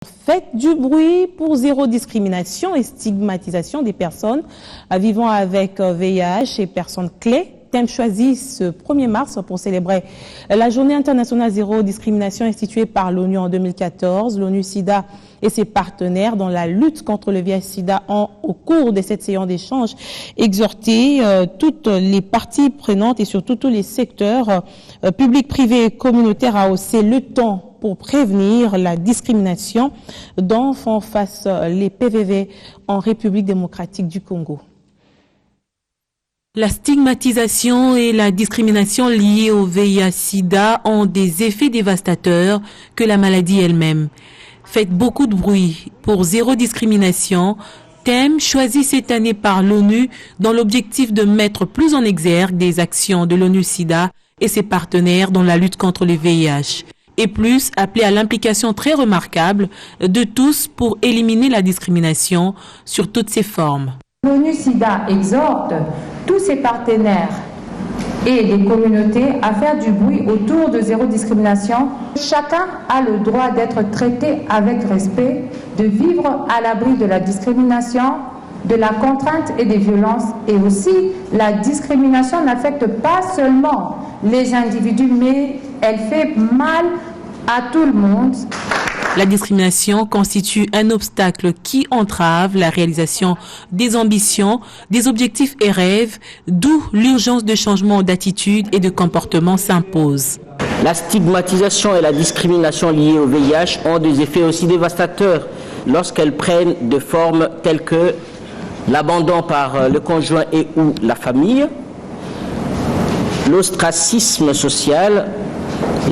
Faites du bruit pour zéro discrimination et stigmatisation des personnes vivant avec VIH et personnes clés. Thème choisi ce 1er mars pour célébrer la journée internationale zéro discrimination instituée par l'ONU en 2014. L'ONU-SIDA et ses partenaires dans la lutte contre le VIH-SIDA ont, au cours de cette séance d'échange, exhorté toutes les parties prenantes et surtout tous les secteurs publics, privés et communautaires à hausser le ton pour prévenir la discrimination dont font face les PVV en République démocratique du Congo. La stigmatisation et la discrimination liées au VIH-Sida ont des effets dévastateurs que la maladie elle-même. Faites beaucoup de bruit pour zéro discrimination, thème choisi cette année par l'ONU dans l'objectif de mettre plus en exergue des actions de l'ONU-SIDA et ses partenaires dans la lutte contre le VIH. Et plus appelé à l'implication très remarquable de tous pour éliminer la discrimination sur toutes ses formes. L'ONU-SIDA exhorte tous ses partenaires et les communautés à faire du bruit autour de zéro discrimination. Chacun a le droit d'être traité avec respect, de vivre à l'abri de la discrimination, de la contrainte et des violences. Et aussi, la discrimination n'affecte pas seulement les individus, mais elle fait mal à tout le monde. La discrimination constitue un obstacle qui entrave la réalisation des ambitions, des objectifs et rêves, d'où l'urgence de changement d'attitude et de comportement s'impose. La stigmatisation et la discrimination liées au VIH ont des effets aussi dévastateurs lorsqu'elles prennent de formes telles que l'abandon par le conjoint et ou la famille, l'ostracisme social,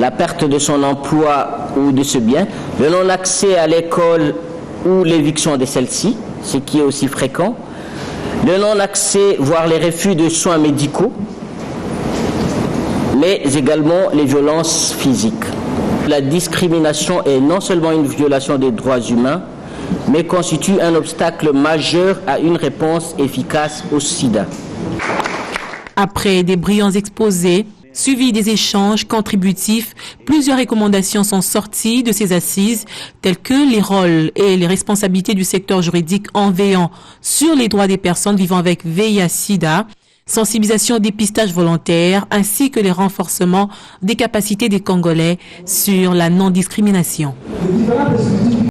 la perte de son emploi ou de ce bien, le non-accès à l'école ou l'éviction de celle-ci, ce qui est aussi fréquent, le non-accès, voire les refus de soins médicaux, mais également les violences physiques. La discrimination est non seulement une violation des droits humains, mais constitue un obstacle majeur à une réponse efficace au sida. Après des brillants exposés, suivi des échanges contributifs, plusieurs recommandations sont sorties de ces assises, telles que les rôles et les responsabilités du secteur juridique en veillant sur les droits des personnes vivant avec VIH-Sida, sensibilisation au dépistage volontaire, ainsi que les renforcements des capacités des Congolais sur la non-discrimination.